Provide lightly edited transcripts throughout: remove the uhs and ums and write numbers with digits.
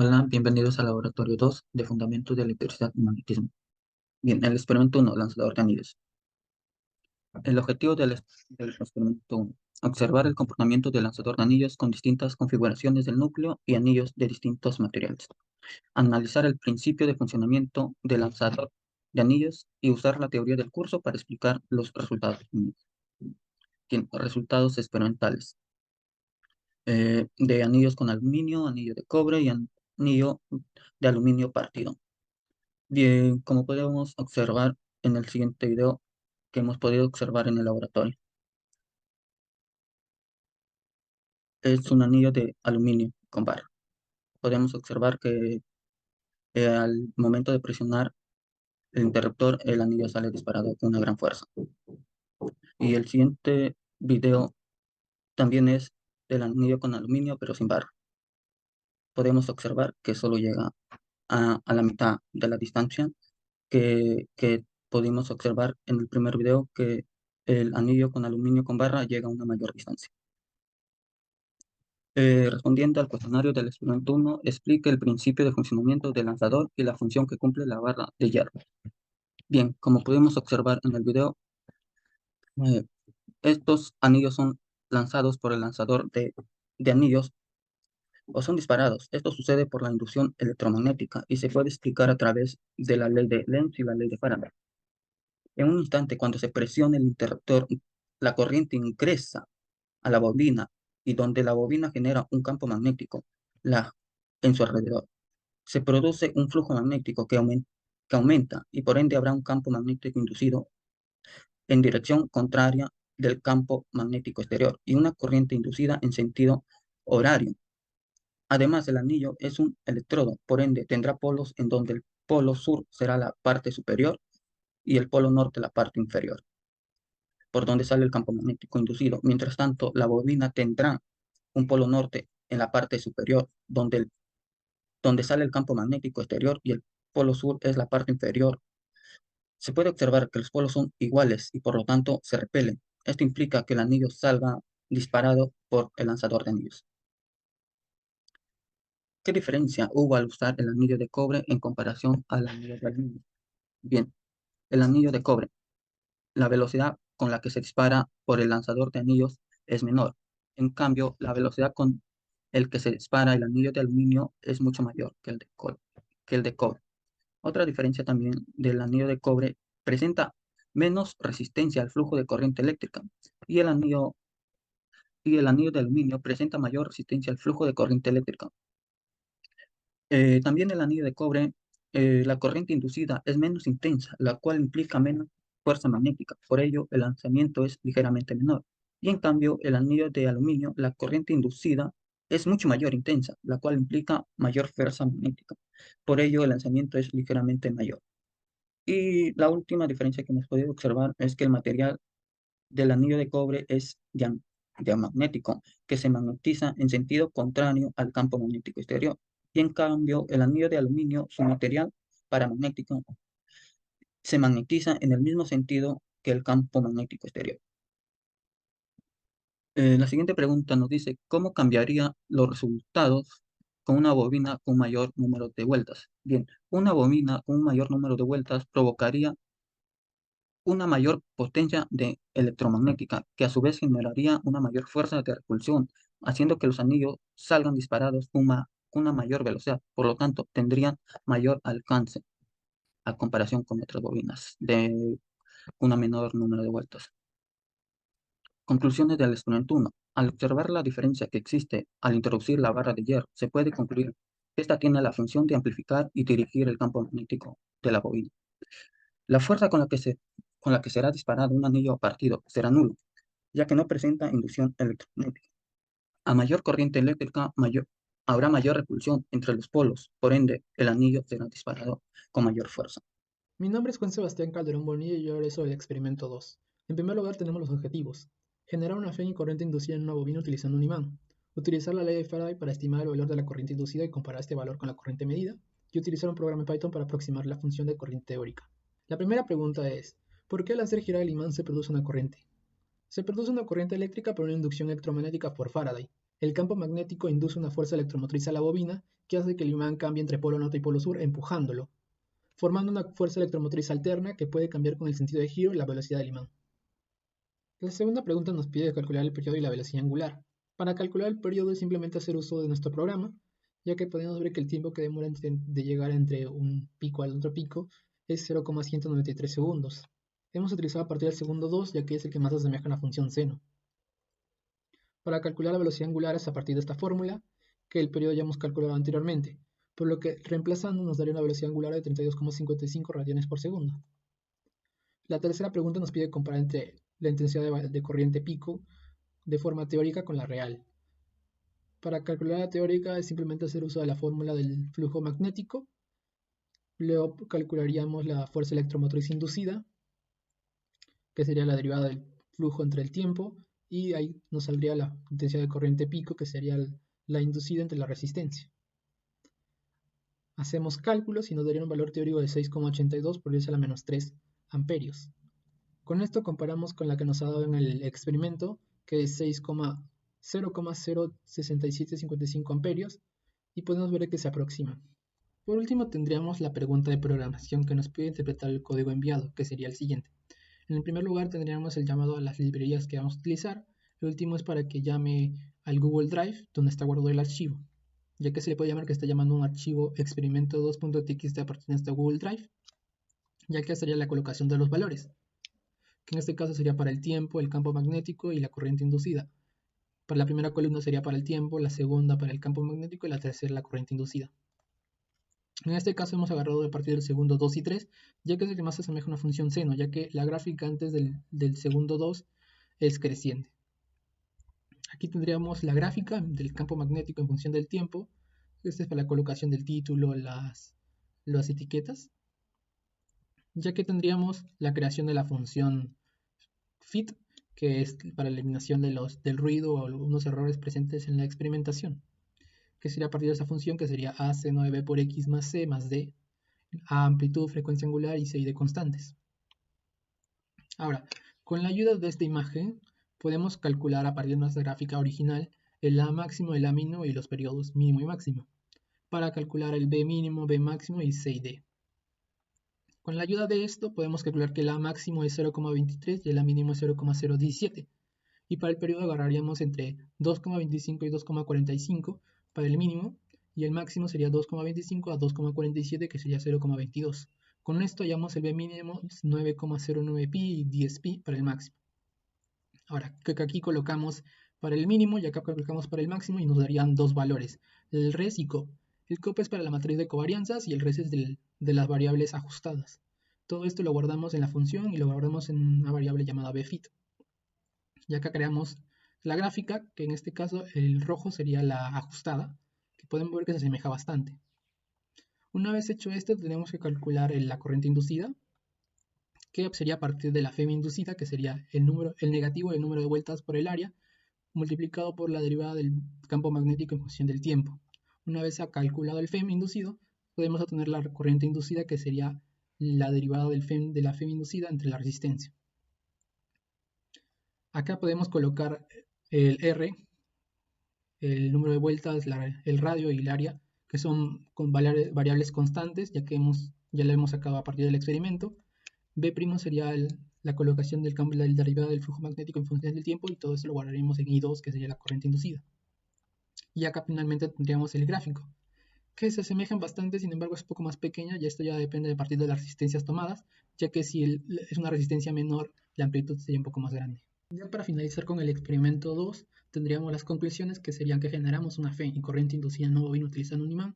Hola, bienvenidos al laboratorio 2 de Fundamentos de Electricidad y Magnetismo. Bien, el experimento 1, lanzador de anillos. El objetivo del experimento 1, observar el comportamiento del lanzador de anillos con distintas configuraciones del núcleo y anillos de distintos materiales. Analizar el principio de funcionamiento del lanzador de anillos y usar la teoría del curso para explicar los resultados. Bien, resultados experimentales. De anillos con aluminio, anillo de cobre y anillo de aluminio partido. Bien, como podemos observar en el siguiente video que hemos podido observar en el laboratorio, es un anillo de aluminio con barra. Podemos observar que al momento de presionar el interruptor, el anillo sale disparado con una gran fuerza. Y el siguiente video también es del anillo con aluminio, pero sin barra. Podemos observar que solo llega a la mitad de la distancia que pudimos observar en el primer video, que el anillo con aluminio con barra llega a una mayor distancia. Respondiendo al cuestionario del experimento 1, explique el principio de funcionamiento del lanzador y la función que cumple la barra de hierro. Bien, como pudimos observar en el video, eh, estos anillos son lanzados por el lanzador de anillos o son disparados. Esto sucede por la inducción electromagnética y se puede explicar a través de la ley de Lenz y la ley de Faraday. En un instante, cuando se presiona el interruptor, la corriente ingresa a la bobina y donde la bobina genera un campo magnético en su alrededor. Se produce un flujo magnético que aumenta y por ende habrá un campo magnético inducido en dirección contraria del campo magnético exterior y una corriente inducida en sentido horario. Además, el anillo es un electrodo, por ende tendrá polos en donde el polo sur será la parte superior y el polo norte la parte inferior, por donde sale el campo magnético inducido. Mientras tanto, la bobina tendrá un polo norte en la parte superior, donde sale el campo magnético exterior, y el polo sur es la parte inferior. Se puede observar que los polos son iguales y por lo tanto se repelen. Esto implica que el anillo salga disparado por el lanzador de anillos. ¿Qué diferencia hubo al usar el anillo de cobre en comparación al anillo de aluminio? Bien, el anillo de cobre, la velocidad con la que se dispara por el lanzador de anillos es menor. En cambio, la velocidad con el que se dispara el anillo de aluminio es mucho mayor que el de cobre. Otra diferencia también del anillo de cobre: presenta menos resistencia al flujo de corriente eléctrica y el anillo de aluminio presenta mayor resistencia al flujo de corriente eléctrica. También el anillo de cobre, la corriente inducida es menos intensa, la cual implica menos fuerza magnética, por ello el lanzamiento es ligeramente menor. Y en cambio, el anillo de aluminio, la corriente inducida es mucho mayor intensa, la cual implica mayor fuerza magnética, por ello el lanzamiento es ligeramente mayor. Y la última diferencia que hemos podido observar es que el material del anillo de cobre es diamagnético, que se magnetiza en sentido contrario al campo magnético exterior. Y en cambio, el anillo de aluminio, su material paramagnético, se magnetiza en el mismo sentido que el campo magnético exterior. La siguiente pregunta nos dice: ¿cómo cambiaría los resultados con una bobina con mayor número de vueltas? Bien, una bobina con un mayor número de vueltas provocaría una mayor potencia electromagnética, que a su vez generaría una mayor fuerza de repulsión, haciendo que los anillos salgan disparados con una mayor velocidad. Por lo tanto, tendrían mayor alcance a comparación con otras bobinas de una menor número de vueltas. Conclusiones del experimento 1. Al observar la diferencia que existe al introducir la barra de hierro, se puede concluir que esta tiene la función de amplificar y dirigir el campo magnético de la bobina. La fuerza con la que será disparado un anillo partido será nulo, ya que no presenta inducción electromagnética. A mayor corriente eléctrica, habrá mayor repulsión entre los polos, por ende, el anillo será disparado con mayor fuerza. Mi nombre es Juan Sebastián Calderón Bonilla y yo haré sobre el experimento 2. En primer lugar tenemos los objetivos. Generar una flecha y corriente inducida en una bobina utilizando un imán. Utilizar la ley de Faraday para estimar el valor de la corriente inducida y comparar este valor con la corriente medida. Y utilizar un programa en Python para aproximar la función de corriente teórica. La primera pregunta es: ¿por qué al hacer girar el imán se produce una corriente? Se produce una corriente eléctrica por una inducción electromagnética por Faraday. El campo magnético induce una fuerza electromotriz a la bobina que hace que el imán cambie entre polo norte y polo sur empujándolo, formando una fuerza electromotriz alterna que puede cambiar con el sentido de giro y la velocidad del imán. La segunda pregunta nos pide calcular el periodo y la velocidad angular. Para calcular el periodo es simplemente hacer uso de nuestro programa, ya que podemos ver que el tiempo que demora de llegar entre un pico al otro pico es 0,193 segundos. Hemos utilizado a partir del segundo 2, ya que es el que más se asemeja a la función seno. Para calcular la velocidad angular es a partir de esta fórmula, que el periodo ya hemos calculado anteriormente, por lo que reemplazando nos daría una velocidad angular de 32,55 radianes por segundo. La tercera pregunta nos pide comparar entre la intensidad de corriente pico de forma teórica con la real. Para calcular la teórica es simplemente hacer uso de la fórmula del flujo magnético. Luego calcularíamos la fuerza electromotriz inducida, que sería la derivada del flujo entre el tiempo, y ahí nos saldría la intensidad de corriente pico, que sería la inducida entre la resistencia. Hacemos cálculos y nos daría un valor teórico de 6,82 por 10 a la menos 3 amperios. Con esto comparamos con la que nos ha dado en el experimento, que es 0,06755 amperios, y podemos ver que se aproxima. Por último tendríamos la pregunta de programación que nos pide interpretar el código enviado, que sería el siguiente. En el primer lugar tendríamos el llamado a las librerías que vamos a utilizar. El último es para que llame al Google Drive, donde está guardado el archivo, ya que se le puede llamar que está llamando un archivo experimento2.txt a partir de este Google Drive, ya que sería la colocación de los valores, que en este caso sería para el tiempo, el campo magnético y la corriente inducida. Para la primera columna sería para el tiempo, la segunda para el campo magnético y la tercera la corriente inducida. En este caso hemos agarrado a partir del segundo 2 y 3, ya que es el que más se asemeja a una función seno, ya que la gráfica antes del segundo 2 es creciente. Aquí tendríamos la gráfica del campo magnético en función del tiempo. Esta es para la colocación del título, las etiquetas. Ya que tendríamos la creación de la función fit, que es para la eliminación del ruido o algunos errores presentes en la experimentación, que sería a partir de esa función que sería AC9 por X más C más D, A amplitud, frecuencia angular y C de constantes. Ahora, con la ayuda de esta imagen, podemos calcular a partir de nuestra gráfica original el A máximo, el A mínimo y los periodos mínimo y máximo, para calcular el B mínimo, B máximo y C y D. Con la ayuda de esto podemos calcular que el A máximo es 0,23 y el A mínimo es 0,017, y para el periodo agarraríamos entre 2,25 y 2,45 para el mínimo, y el máximo sería 2,25 a 2,47, que sería 0,22. Con esto hallamos el B mínimo 9,09 pi y 10 pi para el máximo. Ahora, que aquí colocamos para el mínimo y acá colocamos para el máximo y nos darían dos valores, el res y cop. El cop es para la matriz de covarianzas y el res es de las variables ajustadas. Todo esto lo guardamos en la función y lo guardamos en una variable llamada bfit. Y acá creamos la gráfica, que en este caso el rojo sería la ajustada, que podemos ver que se asemeja bastante. Una vez hecho esto, tenemos que calcular la corriente inducida, que sería a partir de la FEM inducida, que sería el negativo del número de vueltas por el área, multiplicado por la derivada del campo magnético en función del tiempo. Una vez calculado el FEM inducido, podemos obtener la corriente inducida, que sería la derivada de la FEM inducida entre la resistencia. Acá podemos colocar el R, el número de vueltas, el radio y el área, que son con variables constantes, ya que ya lo hemos sacado a partir del experimento. B' sería la colocación del cambio de la derivada del flujo magnético en función del tiempo, y todo esto lo guardaremos en I2, que sería la corriente inducida. Y acá finalmente tendríamos el gráfico, que se asemejan bastante, sin embargo es un poco más pequeña, y esto ya depende de partir de las resistencias tomadas, ya que si es una resistencia menor, la amplitud sería un poco más grande. Ya para finalizar con el experimento 2, tendríamos las conclusiones, que serían que generamos una FEM y corriente inducida en una bobina utilizando un imán.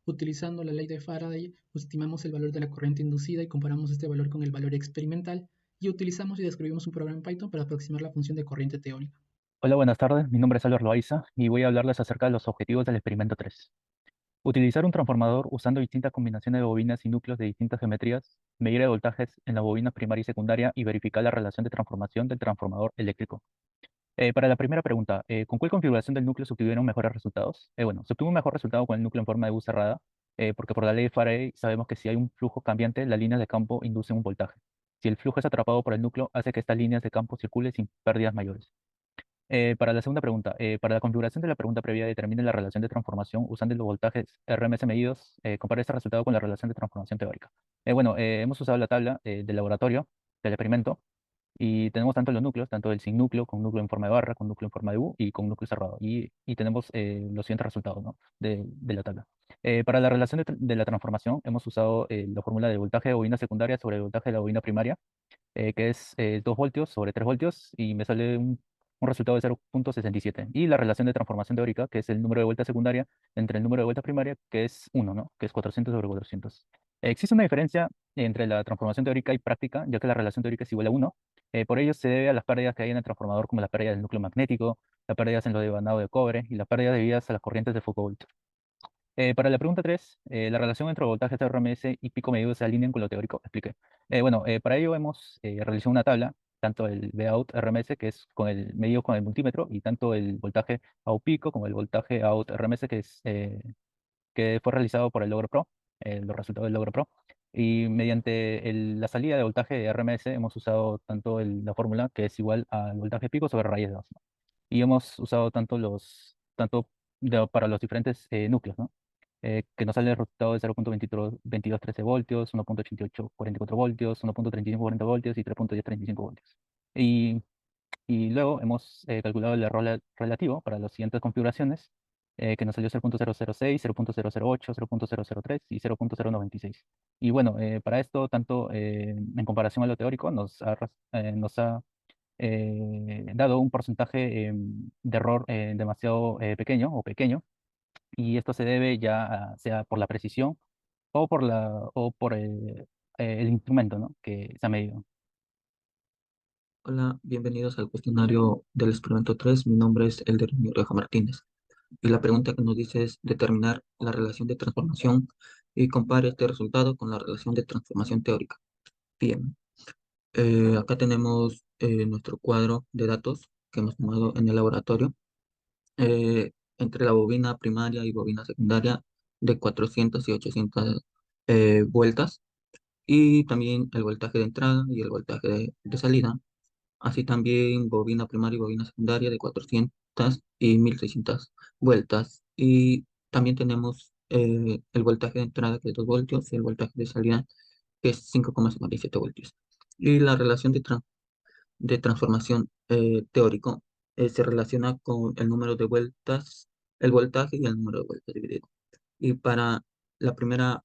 Utilizando la ley de Faraday, estimamos el valor de la corriente inducida y comparamos este valor con el valor experimental, y utilizamos y describimos un programa en Python para aproximar la función de corriente teórica. Hola, buenas tardes. Mi nombre es Álvaro Loaiza y voy a hablarles acerca de los objetivos del experimento 3. Utilizar un transformador usando distintas combinaciones de bobinas y núcleos de distintas geometrías, medir el voltajes en las bobinas primaria y secundaria y verificar la relación de transformación del transformador eléctrico. Para la primera pregunta, ¿con cuál configuración del núcleo se obtuvieron mejores resultados? Bueno, se obtuvo un mejor resultado con el núcleo en forma de U cerrada, porque por la ley de Faraday sabemos que si hay un flujo cambiante, las líneas de campo inducen un voltaje. Si el flujo es atrapado por el núcleo, hace que estas líneas de campo circulen sin pérdidas mayores. Para la segunda pregunta, para la configuración de la pregunta previa, determine la relación de transformación usando los voltajes RMS medidos. Compare este resultado con la relación de transformación teórica. Hemos usado la tabla del laboratorio, del experimento, y tenemos tanto los núcleos, tanto el sin núcleo, con núcleo en forma de barra, con núcleo en forma de U y con núcleo cerrado. Y tenemos los siguientes resultados, ¿no? de la tabla. Para la relación de la transformación, hemos usado la fórmula de voltaje de bobina secundaria sobre el voltaje de la bobina primaria, que es 2 voltios sobre 3 voltios, y me sale un resultado de 0,67. Y la relación de transformación teórica, que es el número de vuelta secundaria entre el número de vuelta primaria, que es 1, ¿no? Que es 400 sobre 400. Existe una diferencia entre la transformación teórica y práctica, ya que la relación teórica es igual a 1. Por ello se debe a las pérdidas que hay en el transformador, como las pérdidas del núcleo magnético, las pérdidas en lo de vanado de cobre y las pérdidas debidas a las corrientes de Foucault. Para la pregunta 3, la relación entre voltajes de RMS y pico medido se alinean con lo teórico. Expliqué. Para ello hemos realizado una tabla, tanto el Vout RMS, que es con el medido con el multímetro, y tanto el voltaje out pico como el voltaje out RMS, que fue realizado por el Logro Pro, los resultados del Logro Pro. Y mediante la salida de voltaje de RMS hemos usado tanto la fórmula, que es igual al voltaje pico sobre raíz de 2. Y hemos usado para los diferentes núcleos, ¿no? Que nos sale el resultado de 0,2213 voltios, 1,8844 voltios, 1,3540 voltios y 3,1035 voltios. Y, y luego hemos calculado el error relativo para las siguientes configuraciones, que nos salió 0,006, 0,008, 0,003 y 0,096. Y bueno, para esto, tanto en comparación a lo teórico, nos ha dado un porcentaje de error demasiado pequeño, y esto se debe ya sea por la precisión o por el instrumento, ¿no? que se ha medido. Hola, bienvenidos al cuestionario del experimento 3. Mi nombre es Elder Oreja Martínez. Y la pregunta que nos dice es determinar la relación de transformación y compare este resultado con la relación de transformación teórica. Bien, acá tenemos nuestro cuadro de datos que hemos tomado en el laboratorio entre la bobina primaria y bobina secundaria de 400 y 800 vueltas, y también el voltaje de entrada y el voltaje de salida. Así también bobina primaria y bobina secundaria de 400 y 1600 vueltas. Y también tenemos el voltaje de entrada, que es 2 voltios, y el voltaje de salida, que es 5,57 voltios. Y la relación de transformación teórico se relaciona con el número de vueltas, el voltaje y el número de vueltas dividido. Y la primera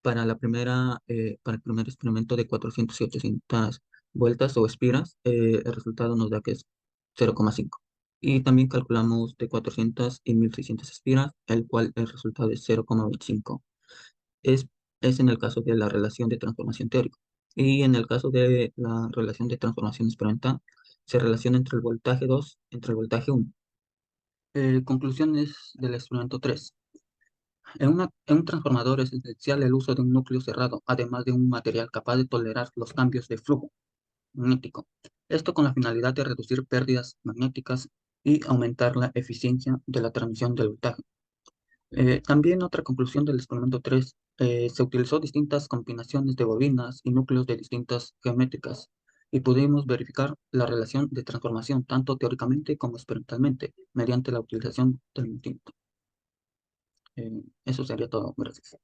para el primer experimento de 400 y 800 vueltas o espiras, el resultado nos da que es 0,5. Y también calculamos de 400 y 1600 espiras, el cual el resultado es 0,25. Es, es en el caso de la relación de transformación teórica. Y en el caso de la relación de transformación experimental, se relaciona entre el voltaje 2, entre el voltaje 1. Conclusiones del experimento 3. En un transformador es esencial el uso de un núcleo cerrado, además de un material capaz de tolerar los cambios de flujo magnético. Esto con la finalidad de reducir pérdidas magnéticas y aumentar la eficiencia de la transmisión del voltaje. También otra conclusión del experimento 3, se utilizó distintas combinaciones de bobinas y núcleos de distintas geométricas y pudimos verificar la relación de transformación tanto teóricamente como experimentalmente mediante la utilización del multímetro. Eso sería todo. Gracias.